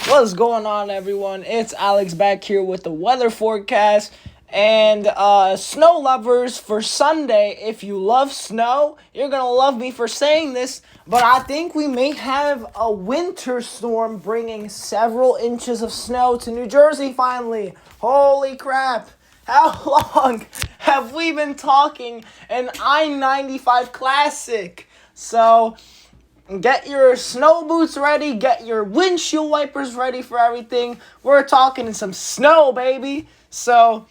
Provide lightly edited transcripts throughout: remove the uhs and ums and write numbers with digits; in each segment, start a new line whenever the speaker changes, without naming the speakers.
What's going on, everyone? It's Alex back here with the weather forecast. And snow lovers, for Sunday, if you love snow, you're gonna love me for saying this, but I think we may have a winter storm bringing several inches of snow to New Jersey finally. Holy crap! How long have we been talking an I-95 classic? So get your snow boots ready, get your windshield wipers ready for everything. We're talking some snow, baby. So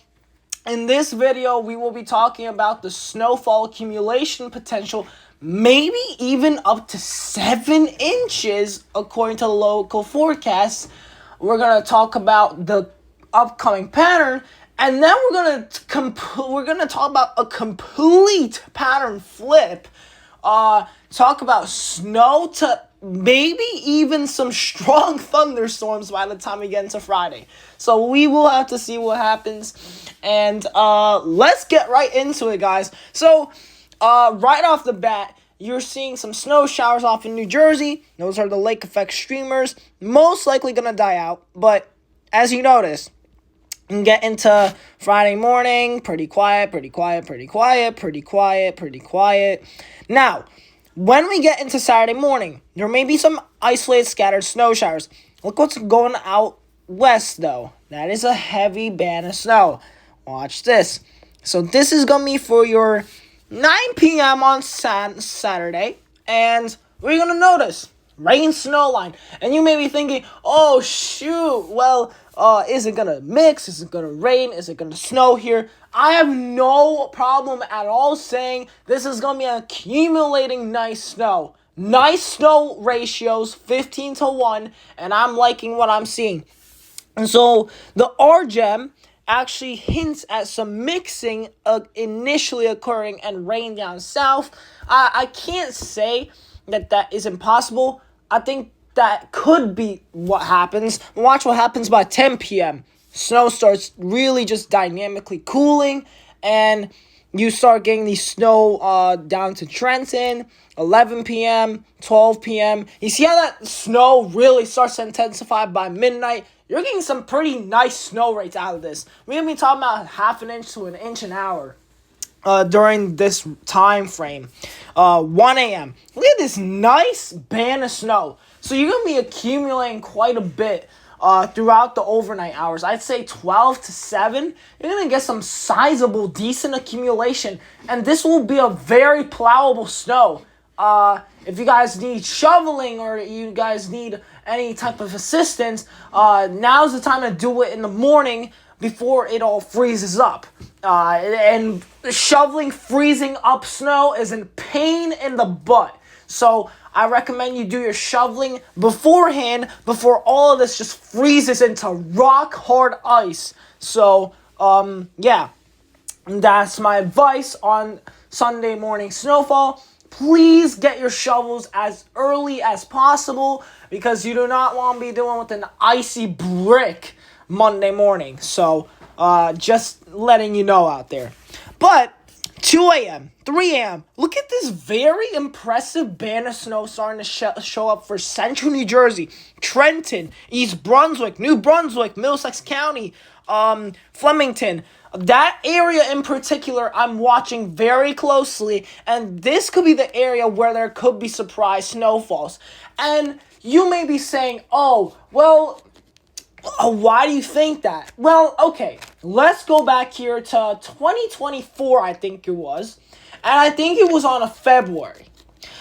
in this video, we will be talking about the snowfall accumulation potential, maybe even up to 7 inches, according to the local forecasts. We're going to talk about the upcoming pattern, and then we're gonna talk about a complete pattern flip. Talk about snow to maybe even some strong thunderstorms by the time we get into Friday. So we will have to see what happens. And let's get right into it, guys. So right off the bat, you're seeing some snow showers off in New Jersey. Those are the lake effect streamers. Most likely going to die out. But as you notice, and get into Friday morning, pretty quiet. Now, when we get into Saturday morning, there may be some isolated scattered snow showers. Look what's going out west, though. That is a heavy band of snow. Watch this. So this is going to be for your 9 p.m. on Saturday, and we're going to notice rain snow line. And you may be thinking, oh, shoot, well, is it going to mix? Is it going to rain? Is it going to snow here? I have no problem at all saying this is going to be accumulating nice snow. Nice snow ratios, 15-1, and I'm liking what I'm seeing. And so the RGEM actually hints at some mixing initially occurring and rain down south. I can't say that is impossible. I think that could be what happens. Watch what happens by 10 p.m. Snow starts really just dynamically cooling, and you start getting the snow down to Trenton, 11 p.m., 12 p.m. You see how that snow really starts to intensify by midnight? You're getting some pretty nice snow rates out of this. We're going to be talking about half an inch to an inch an hour during this time frame. 1 a.m. Look at this nice band of snow. So you're going to be accumulating quite a bit throughout the overnight hours. I'd say 12 to 7. You're going to get some sizable, decent accumulation. And this will be a very plowable snow. If you guys need shoveling or you guys need any type of assistance, now's the time to do it in the morning before it all freezes up. And shoveling freezing up snow is a pain in the butt. So I recommend you do your shoveling beforehand, before all of this just freezes into rock hard ice. So, yeah, that's my advice on Sunday morning snowfall. Please get your shovels as early as possible, because you do not want to be dealing with an icy brick Monday morning. So, just letting you know out there. But 2 a.m., 3 a.m., look at this very impressive band of snow starting to show up for central New Jersey, Trenton, East Brunswick, New Brunswick, Middlesex County, Flemington. That area in particular, I'm watching very closely, and this could be the area where there could be surprise snowfalls. And you may be saying, oh, well, why do you think that? Well, okay, let's go back here to 2024, I think it was. And I think it was on a February.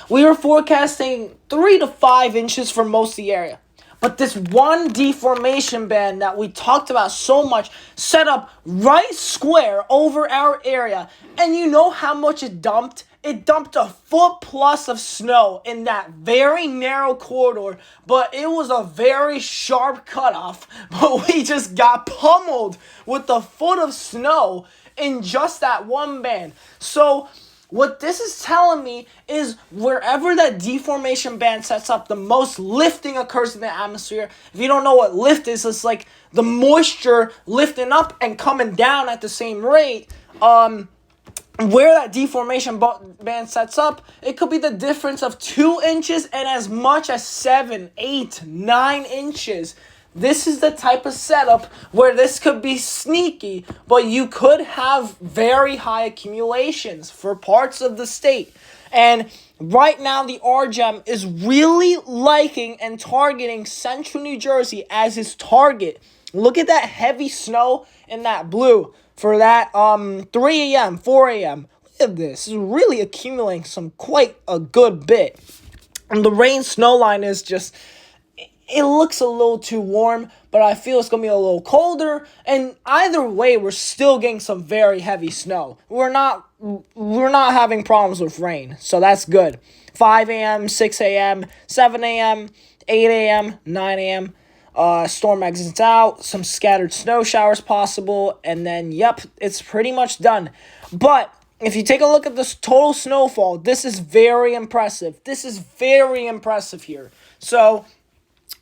We were forecasting 3 to 5 inches for most of the area. But this one deformation band that we talked about so much set up right square over our area. And you know how much it dumped? It dumped a foot plus of snow in that very narrow corridor, but it was a very sharp cutoff. But we just got pummeled with the foot of snow in just that one band. So what this is telling me is wherever that deformation band sets up, the most lifting occurs in the atmosphere. If you don't know what lift is, it's like the moisture lifting up and coming down at the same rate. Where that deformation band sets up, it could be the difference of 2 inches and as much as 7, 8, 9 inches. this is the type of setup where this could be sneaky, but you could have very high accumulations for parts of the state. And right now, the RGEM is really liking and targeting central New Jersey as his target. Look at that heavy snow in that blue for that 3 a.m., 4 a.m. Look at this. It's really accumulating some quite a good bit. And the rain snow line is just, it looks a little too warm, but I feel it's going to be a little colder. And either way, we're still getting some very heavy snow. We're not having problems with rain, so that's good. 5 a.m., 6 a.m., 7 a.m., 8 a.m., 9 a.m., storm exits out, some scattered snow showers possible, and then, yep, it's pretty much done. But if you take a look at this total snowfall, this is very impressive. This is very impressive here. So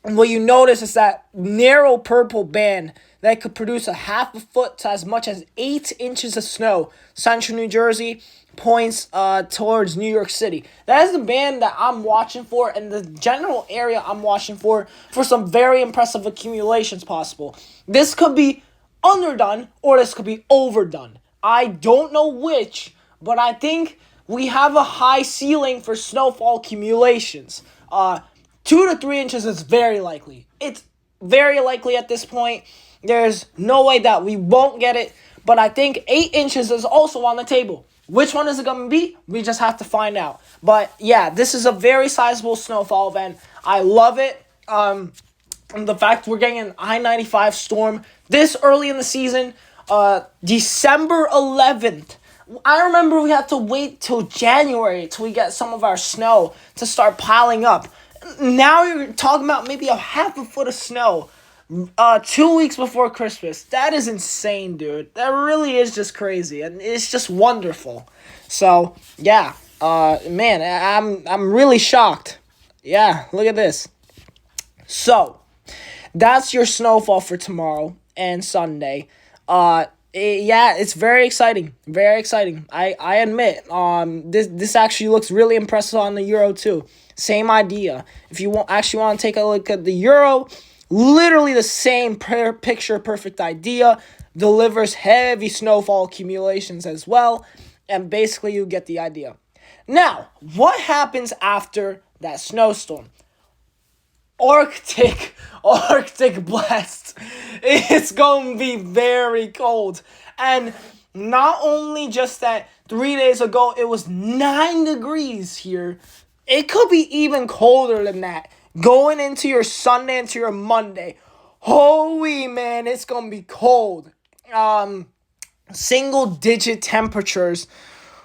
what you notice is that narrow purple band that could produce a half a foot to as much as 8 inches of snow. Central New Jersey points towards New York City. That is the band that I'm watching for, and the general area I'm watching for some very impressive accumulations possible. This could be underdone or this could be overdone. I don't know which, but I think we have a high ceiling for snowfall accumulations. 2 to 3 inches is very likely. It's very likely at this point. There's no way that we won't get it, but I think 8 inches is also on the table. Which one is it going to be? We just have to find out. But yeah, this is a very sizable snowfall event. I love it. And the fact we're getting an I-95 storm this early in the season, December 11th. I remember we had to wait till January till we get some of our snow to start piling up. Now you're talking about maybe a half a foot of snow 2 weeks before Christmas. That is insane, dude. That really is just crazy, and it's just wonderful. So yeah, man, I'm really shocked. Yeah, look at this. So that's your snowfall for tomorrow and Sunday. Yeah, it's very exciting. Very exciting. I admit. This actually looks really impressive on the Euro too. Same idea. If you want to take a look at the Euro, literally the same picture perfect idea. Delivers heavy snowfall accumulations as well, and basically you get the idea. Now, what happens after that snowstorm? Arctic blast. It's going to be very cold. And not only just that, 3 days ago it was 9 degrees here. It could be even colder than that. Going into your Sunday, into your Monday. Holy man, it's going to be cold. Single digit temperatures.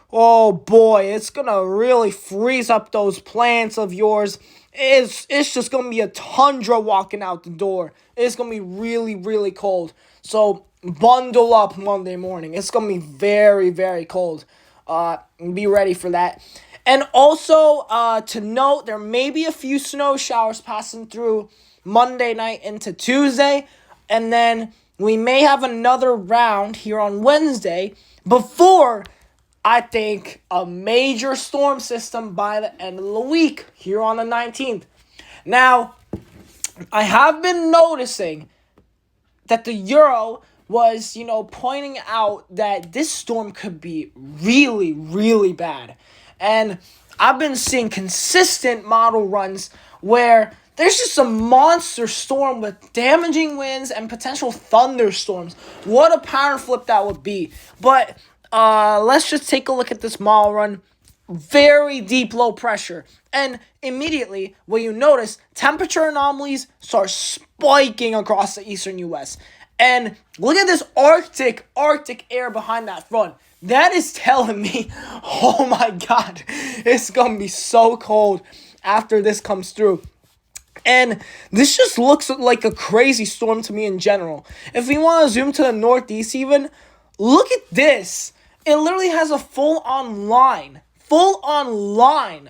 Oh boy, it's going to really freeze up those plants of yours. It's just going to be a tundra walking out the door. It's going to be really, really cold. So bundle up Monday morning. It's going to be very, very cold. Be ready for that. And also, to note, there may be a few snow showers passing through Monday night into Tuesday. And then we may have another round here on Wednesday before, I think, a major storm system by the end of the week here on the 19th. Now, I have been noticing that the Euro was, pointing out that this storm could be really, really bad. And I've been seeing consistent model runs where there's just a monster storm with damaging winds and potential thunderstorms. What a power flip that would be. But let's just take a look at this model run. Very deep low pressure. And immediately, what you notice, temperature anomalies start spiking across the eastern U.S. And look at this Arctic air behind that front. That is telling me, oh my God, it's going to be so cold after this comes through. And this just looks like a crazy storm to me in general. If we want to zoom to the northeast even, look at this. It literally has a full-on line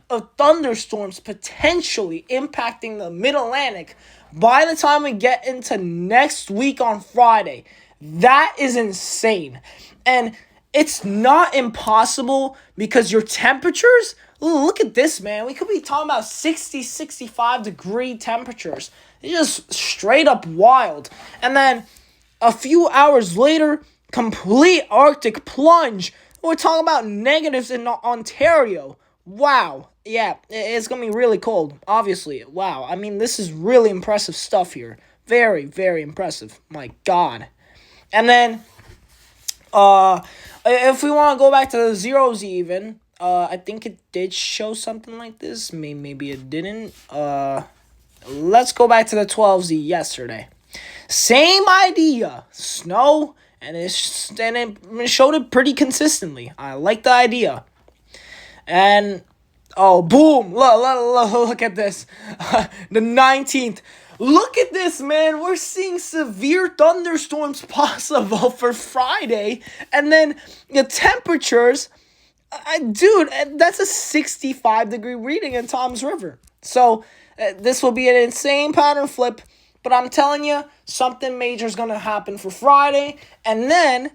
of thunderstorms potentially impacting the Mid-Atlantic by the time we get into next week on Friday. That is insane. And it's not impossible because your temperatures, look at this, man. We could be talking about 60, 65 degree temperatures. It's just straight up wild. And then a few hours later, complete Arctic plunge. We're talking about negatives in Ontario. Wow. Yeah, it's going to be really cold, obviously. Wow. I mean, this is really impressive stuff here. Very, very impressive. My God. And then, if we want to go back to the zeros even, I think it did show something like this. Maybe it didn't. Let's go back to the 12Z yesterday. Same idea. Snow, and it showed it pretty consistently. I like the idea. And, oh, boom. Look at this. The 19th. Look at this, man. We're seeing severe thunderstorms possible for Friday. And then the temperatures, dude, that's a 65-degree reading in Toms River. So this will be an insane pattern flip. But I'm telling you, something major is going to happen for Friday. And then,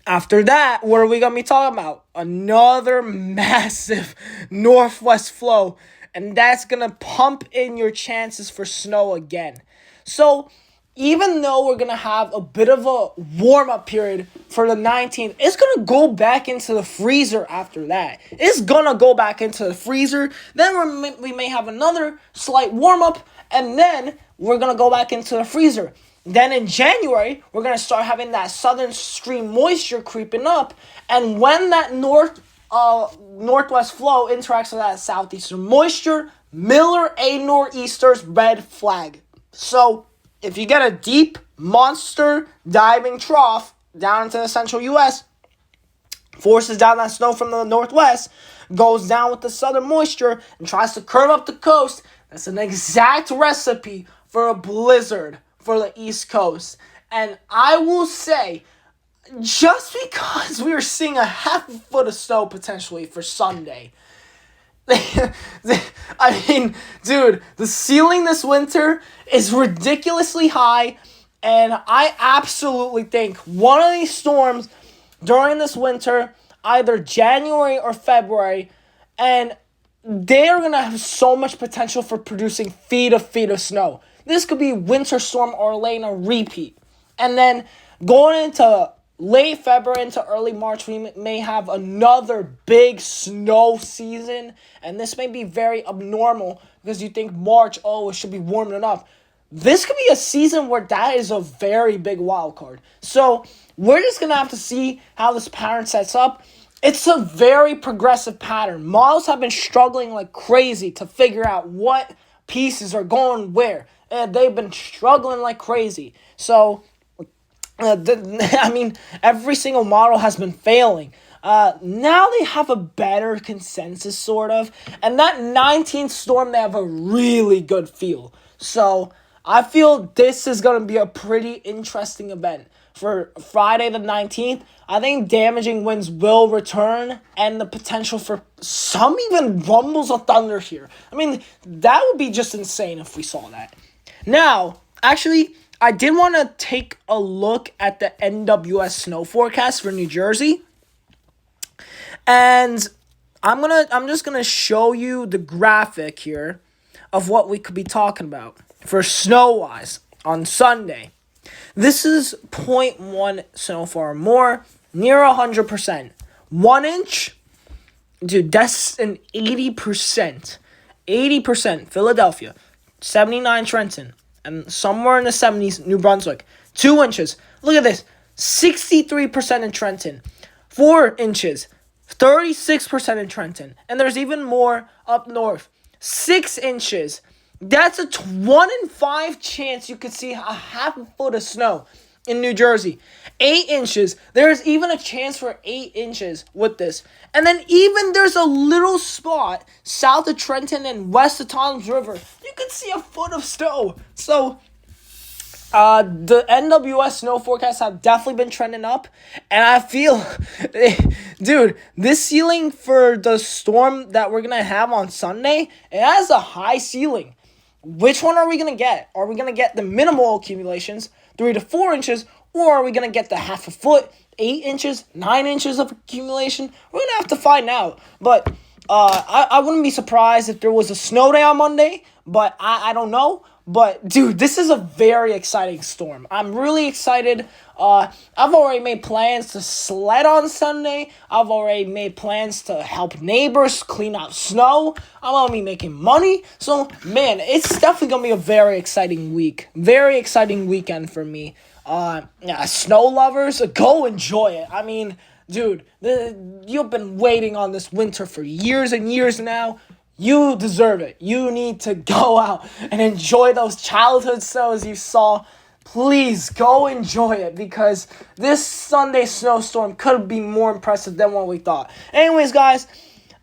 after that, what are we going to be talking about? Another massive northwest flow. And that's going to pump in your chances for snow again. So, even though we're going to have a bit of a warm-up period for the 19th, it's going to go back into the freezer after that. It's going to go back into the freezer. Then we may have another slight warm-up. And then we're going to go back into the freezer. Then in January, we're going to start having that southern stream moisture creeping up. And when that northwest flow interacts with that southeastern moisture, Miller A nor'easter's red flag. So if you get a deep monster diving trough down into the central U.S., forces down that snow from the northwest, goes down with the southern moisture, and tries to curve up the coast, that's an exact recipe for a blizzard for the East Coast. And I will say, just because we are seeing a half a foot of snow potentially for Sunday, I mean, dude, the ceiling this winter is ridiculously high, and I absolutely think one of these storms during this winter, either January or February, and they're going to have so much potential for producing feet of snow. This could be Winter Storm Orlena repeat. And then going into late February into early March, we may have another big snow season. And this may be very abnormal because you think March, it should be warm enough. This could be a season where that is a very big wild card. So we're just going to have to see how this pattern sets up. It's a very progressive pattern. Models have been struggling like crazy to figure out what pieces are going where. And they've been struggling like crazy. So, every single model has been failing. Now they have a better consensus, sort of. And that 19th storm, they have a really good feel. So, I feel this is going to be a pretty interesting event. For Friday the 19th, I think damaging winds will return and the potential for some even rumbles of thunder here. I mean, that would be just insane if we saw that. Now, actually, I did want to take a look at the NWS snow forecast for New Jersey. And I'm just going to show you the graphic here of what we could be talking about for snow-wise on Sunday. This is 0.1 snowfall or more, near 100%. 1 inch, dude, that's an 80%. 80% Philadelphia, 79 Trenton, and somewhere in the 70s, New Brunswick. 2 inches, look at this, 63% in Trenton. 4 inches, 36% in Trenton. And there's even more up north. 6 inches. That's a 1 in 5 chance you could see a half a foot of snow in New Jersey. 8 inches. There's even a chance for 8 inches with this. And then even there's a little spot south of Trenton and west of Toms River. You could see a foot of snow. So, the NWS snow forecasts have definitely been trending up. And I feel, dude, this ceiling for the storm that we're going to have on Sunday, it has a high ceiling. Which one are we going to get? Are we going to get the minimal accumulations, 3 to 4 inches, or are we going to get the half a foot, 8 inches, 9 inches of accumulation? We're going to have to find out. But I wouldn't be surprised if there was a snow day on Monday, but I don't know. But dude, this is a very exciting storm. I'm really excited. I've already made plans to sled on Sunday. I've already made plans to help neighbors clean out snow. I'm gonna be making money. So man, it's definitely gonna be a very exciting week. Very exciting weekend for me. Yeah, snow lovers, go enjoy it. I mean, dude, you've been waiting on this winter for years and years now. You deserve it. You need to go out and enjoy those childhood snows you saw. Please go enjoy it because this Sunday snowstorm could be more impressive than what we thought. Anyways, guys,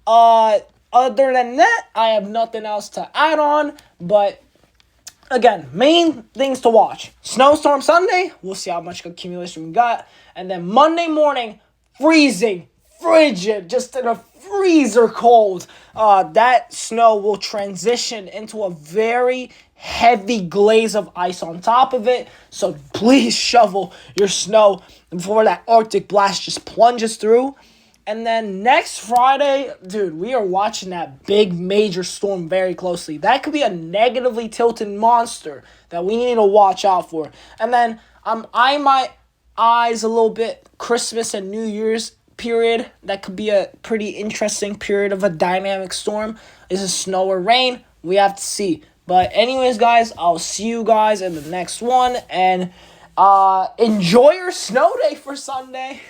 other than that, I have nothing else to add on, but again, main things to watch. Snowstorm Sunday, we'll see how much accumulation we got. And then Monday morning, freezing, frigid, just in a freezer cold. That snow will transition into a very heavy glaze of ice on top of it. So please shovel your snow before that Arctic blast just plunges through. And then next Friday, dude, we are watching that big major storm very closely. That could be a negatively tilted monster that we need to watch out for. And then I'm eyeing my eyes a little bit Christmas and New Year's period. That could be a pretty interesting period of a dynamic storm. Is it snow or rain? We have to see. But anyways, guys, I'll see you guys in the next one. And enjoy your snow day for Sunday.